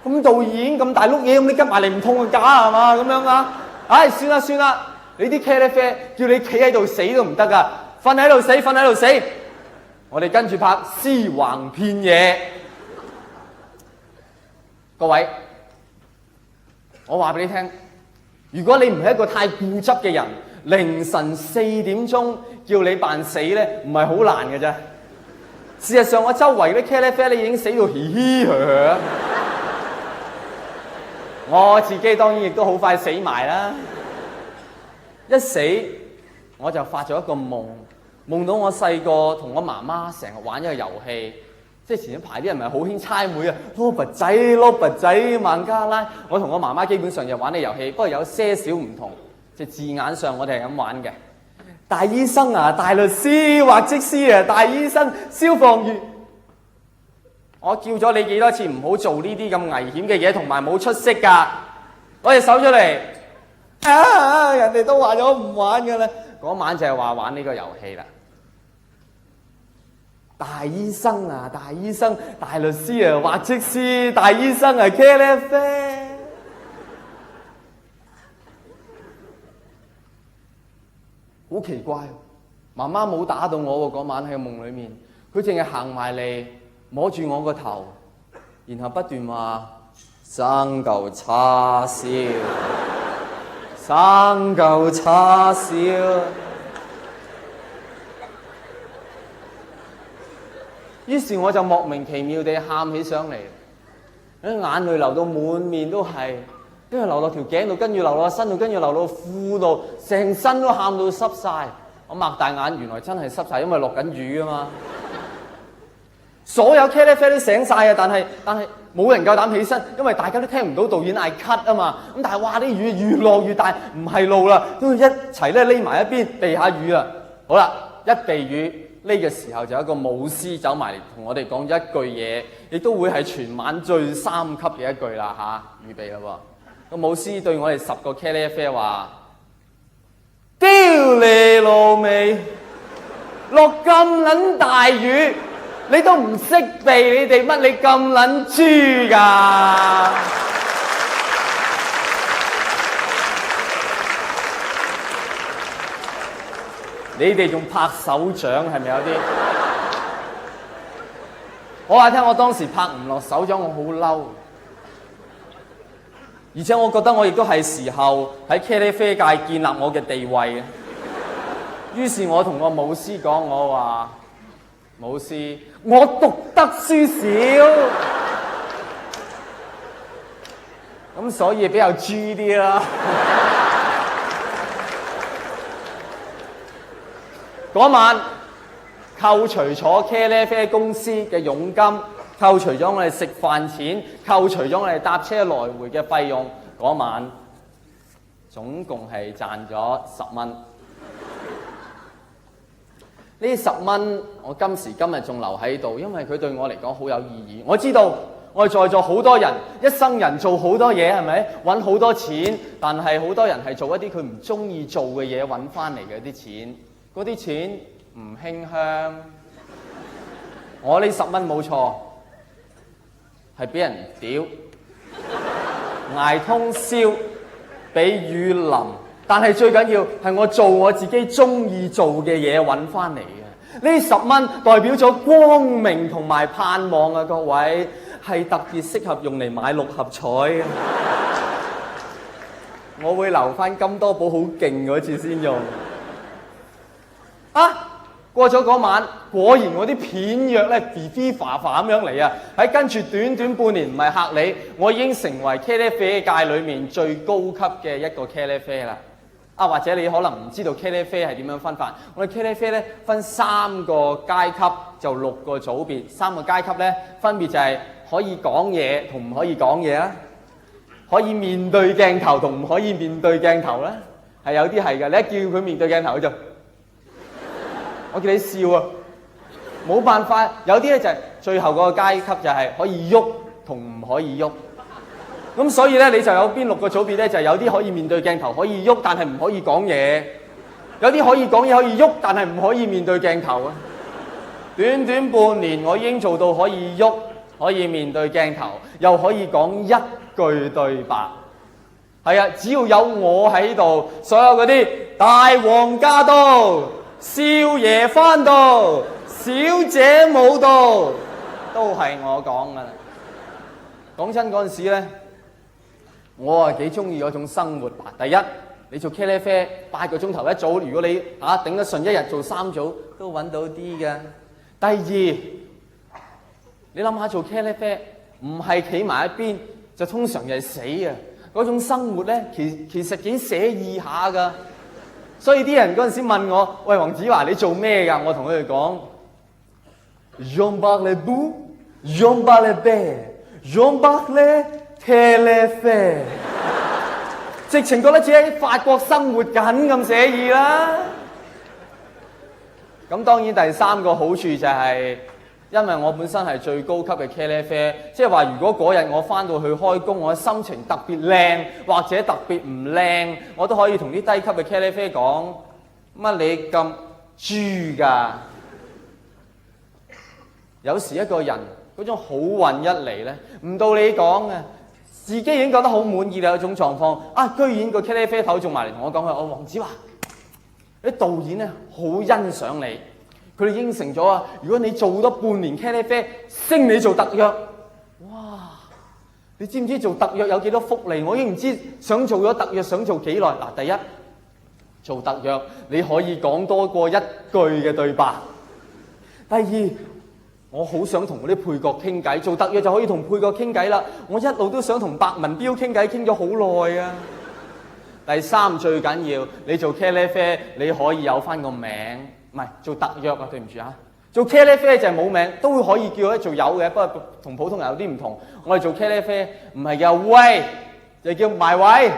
咁導演咁大碌嘢，咁你吉埋嚟唔痛就假係嘛？咁樣啊？唉，算啦算啦，你啲茄喱啡叫你企喺度死都唔得㗎，瞓喺度死，瞓喺度死。我哋跟住拍屍橫遍野。各位，我話俾你聽，如果你唔係一個太固執嘅人，凌晨4點鐘叫你扮死咧，唔係好難嘅啫。事實上，我周圍啲茄喱啡已經死到嘻嘻呵呵。我自己當然亦都好快死埋啦。一死我就發咗一個夢，夢到我細個同我媽媽成日玩一個遊戲，即係前一排啲人咪好興猜枚啊，羅拔仔、孟加拉。我同我媽媽基本上就玩呢個遊戲，不過有些少唔同，即係字眼上我哋係咁玩嘅。大醫生啊，大律師、或則師啊，大醫生、消防員。我叫咗你幾多次唔好做呢啲咁危險嘅嘢，同埋冇出息㗎。攞隻手出嚟。啊！人哋都話咗唔玩㗎啦。嗰晚就係話玩呢個遊戲啦。大醫生啊，大醫生，大律師啊，或則師，大醫生啊，茄喱啡。好奇怪，媽媽冇打到我喎。嗰晚喺個夢裏面，佢淨係行埋嚟摸住我個頭，然後不斷話生嚿叉燒。生嚿叉燒，於是我就莫名其妙地喊起上嚟，眼淚流到滿面都係，跟住流落條頸度，跟住流落身度，跟住流落褲度，成身都喊到濕晒。我擘大眼，原來真係濕晒，因為落緊雨啊嘛。所有茄喱啡都醒晒啊，但係冇人夠膽起身，因為大家都聽唔到導演嗌 cut 啊嘛。咁但係哇，啲雨越落越大，唔係路啦，都要一齊咧匿埋一邊避下雨啦。好啦，一避雨呢個時候就有一個舞獅走埋嚟同我哋講一句嘢，亦都會係全晚最3級嘅一句啦嚇。預備啦喎，個舞獅對我哋10個茄喱啡話：屌你老味，落咁撚大雨！你都唔識避，你哋乜你咁撚豬㗎？你哋仲拍手掌係咪有啲？我話聽，我當時拍唔落手掌，我好嬲。而且我覺得我亦都係時候喺茄喱啡界建立我嘅地位。於是我同個舞獅講，我話：舞獅，我讀得書少，咁所以比較豬啲啦。嗰晚扣除咗茄喱啡公司嘅佣金，扣除咗我哋食飯錢，扣除咗我哋搭車來回嘅費用，嗰晚總共係賺咗10蚊。呢10蚊我今時今日仲留喺度，因為佢對我嚟講好有意義。我知道我哋在座好多人一生人做好多嘢，係咪揾好多錢？但係好多人係做一啲佢唔中意做嘅嘢揾翻嚟嘅啲錢，嗰啲錢唔馨香。我呢10蚊冇錯，係俾人屌，捱通宵，俾雨淋，但係最緊要係我做我自己中意做嘅嘢揾翻嚟嘅。呢10蚊代表咗光明同埋盼望啊！各位係特別適合用嚟買6合彩嘅。我會留翻金多寶好勁嗰次先用。過咗嗰晚，果然我啲片約咧飛飛化化咁樣嚟啊！喺跟住短短半年，唔係嚇你，我已經成為茄喱啡界裏面最高級嘅一個茄喱啡啦。或者你可能唔知道茄喱啡係點樣分法？我哋茄喱啡咧分3個階級，就6個組別。3個階級咧分別就係可以講嘢同唔可以講嘢啦，可以面對鏡頭同唔可以面對鏡頭啦。係有啲係嘅，你一叫佢面對鏡頭就。我叫你笑啊，冇辦法。有啲咧就係最後嗰個階級就係可以喐同唔可以喐。咁所以咧你就有邊6個組別咧，就係有啲可以面對鏡頭可以喐，但係唔可以講嘢；有啲可以講嘢可以喐，但係唔可以面對鏡頭啊。短短半年，我已經做到可以喐，可以面對鏡頭，又可以講1句對白。係啊，只要有我喺度，所有嗰啲大王駕到，少爺翻到，小姐冇到，都係我講噶啦。講真嗰陣時咧，我係幾中意嗰種生活。第一，你做茄喱啡8個鐘頭一組，如果你頂得順，一日做3組都揾到啲嘅。第二，你諗下做茄喱啡唔係企埋一邊就通常係死啊！嗰種生活咧，其實幾寫意下噶。所以啲人嗰陣時問我：喂，黃子華你做咩㗎？我同佢哋講：Je parle beaucoup, je parle bien, je parle茄喱啡。直情覺得自己喺法國生活緊咁寫意啦。咁當然第3個好處就係，因為我本身係最高級嘅茄喱啡，即係話如果嗰日我翻到去開工，我心情特別靚或者特別唔靚，我都可以同啲低級嘅茄喱啡講：乜你咁豬㗎？有時一個人嗰種好運一嚟咧，唔到你講嘅，自己已經覺得好滿意啦。有一種狀況居然個茄喱啡頭仲埋嚟同我講：我黃子華，啲導演咧好欣賞你。佢哋應承咗啊！如果你做多半年茄喱啡，升你做特約。哇！你知唔知做特約有幾多福利？我已經唔知想做咗特約想做幾耐。嗱，第一，做特約你可以講多過1句嘅對白。第二，我好想同嗰啲配角傾偈，做特約就可以同配角傾偈啦。我一路都想同白文彪傾偈，傾咗好耐啊。第3，最緊要你做茄喱啡，你可以有翻個名。唔係做特約啊，對唔住啊！做茄喱啡就係冇名，都可以叫佢做有嘅，不過同普通人有啲唔同。我哋做茄喱啡唔係叫喂，就叫埋位。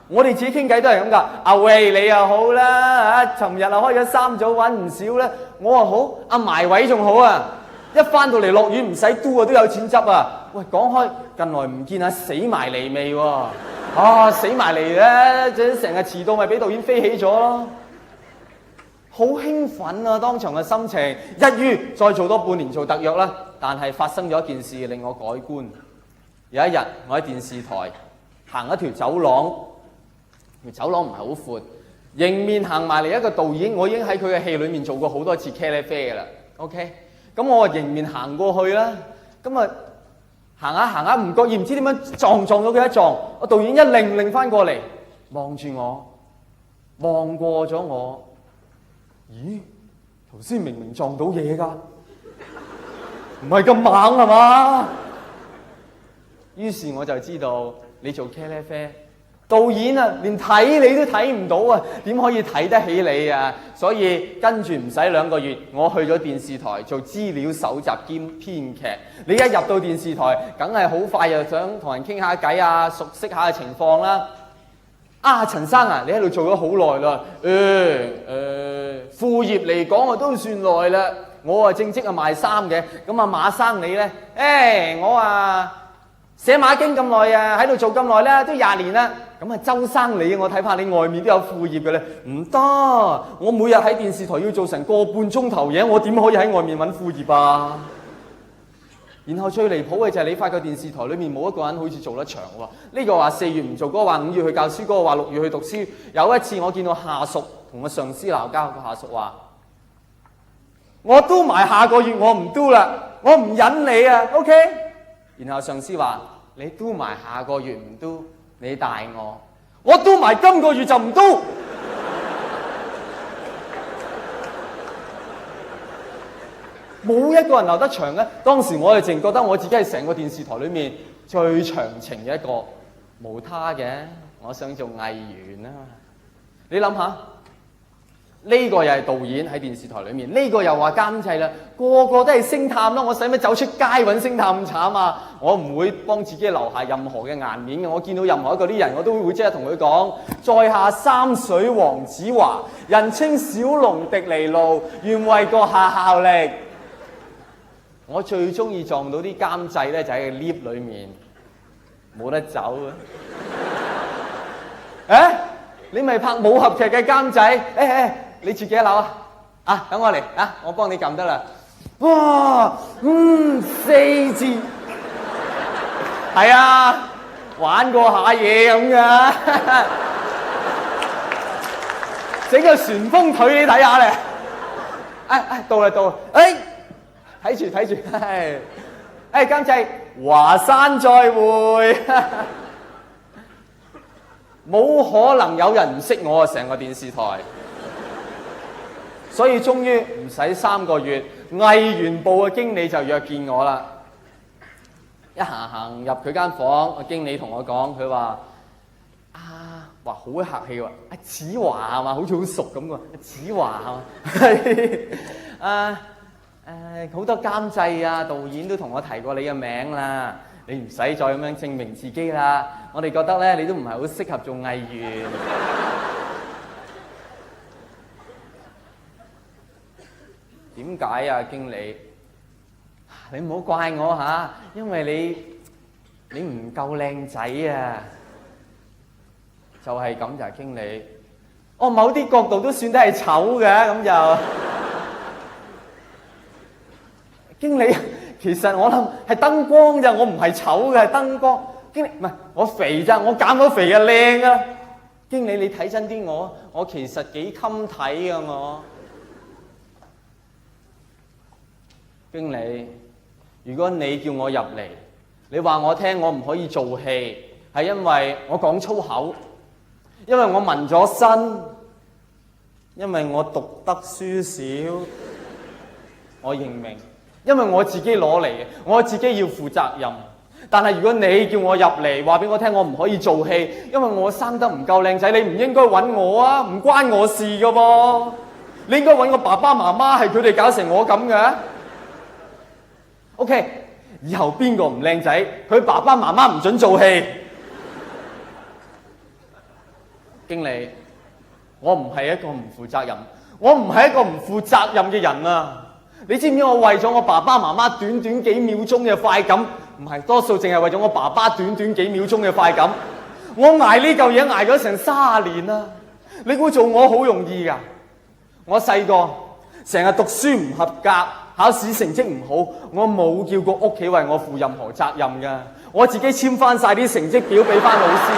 我哋自己傾偈都係咁噶。阿喂你又好啦，尋日開咗3組揾唔少啦。我話好，阿埋位仲好啊！一翻到嚟落雨唔使嘟啊，都有錢執啊！喂，講開近來唔見死埋嚟未喎？死埋嚟咧，成日遲到咪俾導演飛起咗咯。好興奮啊！當場嘅心情，一於再做多半年做特約啦。但係發生咗一件事令我改觀。有一日，我喺電視台行一條走廊，條走廊唔係好闊，迎面行埋嚟一個導演，我已經喺佢嘅戲裏面做過好多次茄喱啡嘅啦。OK， 咁我迎面行過去啦，咁啊行下行下唔覺意唔知點樣撞到佢一撞，個導演一擰翻過嚟，望住我，望過咗我。咦？頭先明明撞到嘢㗎，唔係咁猛係嘛？於是我就知道你做茄喱啡，導演啊，連睇你都睇唔到啊，點可以睇得起你啊？所以跟住唔使2個月，我去咗電視台做資料搜集兼編劇。你一入到電視台，梗係好快又想同人傾下偈啊，熟悉下嘅情況啦。陳生啊，你喺度做咗好耐啦。副業嚟講我都算耐啦。我正職賣衫嘅。咁馬生你咧？我寫馬經咁耐啊，喺度做咁耐啦，都20年啦。咁周生你，我睇怕你外面都有副業嘅咧。唔得，我每日喺電視台要做成個半鐘頭嘢，我點可以喺外面揾副業啊？然後最離譜嘅就係你發覺電視台裏面冇一個人好似做得長喎。呢個話4月唔做，嗰個話5月去教書，嗰個話6月去讀書。有一次我見到下屬同個上司鬧交，個下屬話：我do埋下個月我唔do啦，我唔忍你啊 ，OK？ 然後上司話：你do埋下個月唔do，你大我do埋今個月就唔do。冇一個人留得長嘅。當時我哋淨覺得我自己係成個電視台裏面最長情嘅一個，無他嘅，我想做藝員啊嘛。你諗下，呢個又係導演喺電視台裏面，呢個又話監製啦，個個都係星探啦。我使乜走出街揾星探咁慘啊？我唔會幫自己留下任何嘅顏面嘅。我見到任何一個啲人，我都會即刻同佢講：在下三水黃子華，人稱小龍迪尼路，願為閣下效力。我最中意撞到啲監製咧，就喺個 lift 裏面冇得走啊！你咪拍武俠劇嘅監製？你住幾多樓啊？等我嚟啊！我幫你撳得啦。哇，4字，係啊，玩過下嘢咁噶，整個旋風腿你睇下咧。到啦，睇住，監製，華山再會，冇可能有人唔識我啊！成個電視台，所以終於唔使3個月，藝員部嘅經理就約見我啦。一行入佢間房，個經理同我講，佢話：哇好客氣喎，子華係嘛？好似好熟咁喎，子華係嘛？好多監製啊、導演都同我提過你嘅名啦，你唔使再咁樣證明自己啦。我哋覺得咧，你都唔係好適合做藝員。點解啊，經理？你唔好怪我嚇，因為你唔夠靚仔啊。就係咁就係經理。我某啲角度都算得係醜嘅，咁就。經理，其實我諗係燈光咋，我唔係醜嘅，係燈光。經理，唔係我肥咋，我減咗肥啊，靚啊！經理，你睇真啲我其實幾襟睇噶我。經理，如果你叫我入嚟，你話我聽我唔可以做戲，係因為我講粗口，因為我紋咗身，因為我讀得書少，我認命。因為我自己攞嚟嘅，我自己要負責任。但係如果你叫我入嚟，話俾我聽我唔可以做戲，因為我生得唔夠靚仔，你唔應該揾我啊，唔關我事噶噃。你應該揾我爸爸媽媽，係佢哋搞成我咁嘅。OK， 以後邊個唔靚仔，佢爸爸媽媽唔准做戲。經理，我唔係一個唔負責任，我唔係一個唔負責任嘅人啊！你知唔知我為咗我爸爸媽媽短短幾秒鐘嘅快感，唔係多數淨係為咗我爸爸短短幾秒鐘嘅快感，我捱呢嚿嘢捱咗成30年啦！你估做我好容易㗎？我細個成日讀書唔合格，考試成績唔好，我冇叫過屋企為我負任何責任㗎，我自己簽翻晒啲成績表俾翻老師。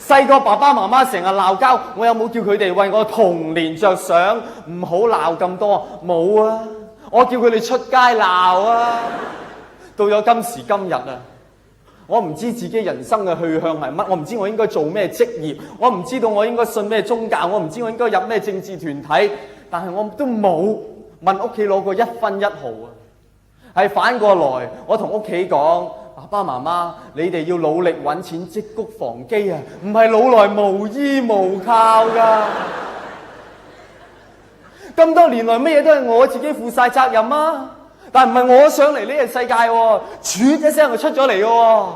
細個爸爸媽媽成日鬧交，我有冇叫佢哋為我童年着想，唔好鬧咁多？冇啊！我叫佢哋出街鬧啊！到咗今時今日啊，我唔知自己人生嘅去向係乜，我唔知我應該做咩職業，我唔知道我應該信咩宗教，我唔知我應該入咩政治團體，但係我都冇問屋企攞過1分1毫啊！係反過來，我同屋企講：爸爸媽媽，你哋要努力揾錢積谷防饑啊，唔係老來無依無靠㗎。咁多年來乜嘢都係我自己負晒責任啊，但唔係我上嚟呢個世界喎，唰一聲就出咗嚟嘅喎。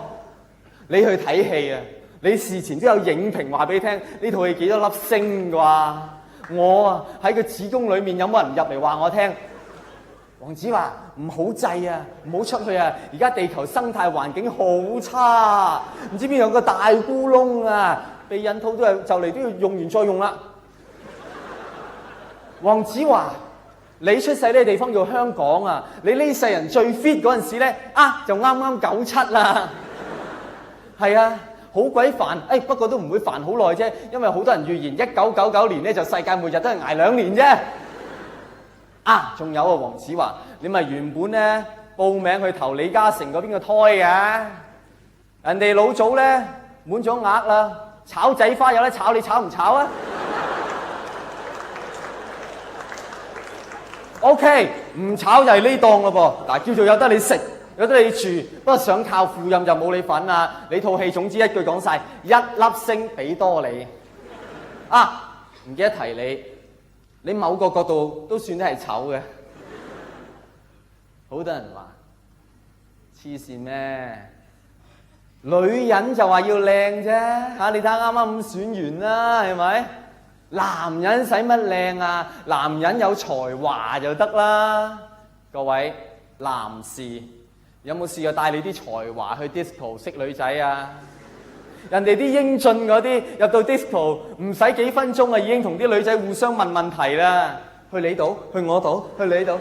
你去睇戲啊，你事前都有影評話俾你聽，呢套戲幾多粒星啩？我啊喺個子宮裏面有冇人入嚟話我聽？黃子華唔好制啊，唔好出去啊！而家地球生態環境好差，唔知邊有個大咕窿啊！避孕套就嚟都要用完再用啦。黃子華，你出世呢個地方叫香港啊，你呢世人最 fit 嗰陣時咧，就啱啱97啦。係啊，好鬼煩。不過都唔會煩好耐啫，因為好多人預言1999年咧就世界末日都係捱2年啫。仲有黃子華，你咪原本咧報名去投李嘉誠嗰邊個胎嘅，人哋老早咧滿咗額啦，炒仔花有得炒，你炒唔炒啊？OK， 唔炒就係呢檔咯噃，嗱叫做有得你食，有得你住，不過想靠副任就冇你份啦。你套戲總之一句講晒，1粒星俾多你。唔記得提你某個角度都算得係醜嘅。好多人話黐線咩？女人就話要靚啫，你睇下啱啱咁選完啦，係咪？男人使乜靚啊？男人有才華就得啦。各位男士，有冇試過帶你啲才華去 disco 識女仔啊？人哋啲英俊嗰啲入到 disco 唔使幾分鐘啊，已經同啲女仔互相問問題啦。去你度，去我度，去你度。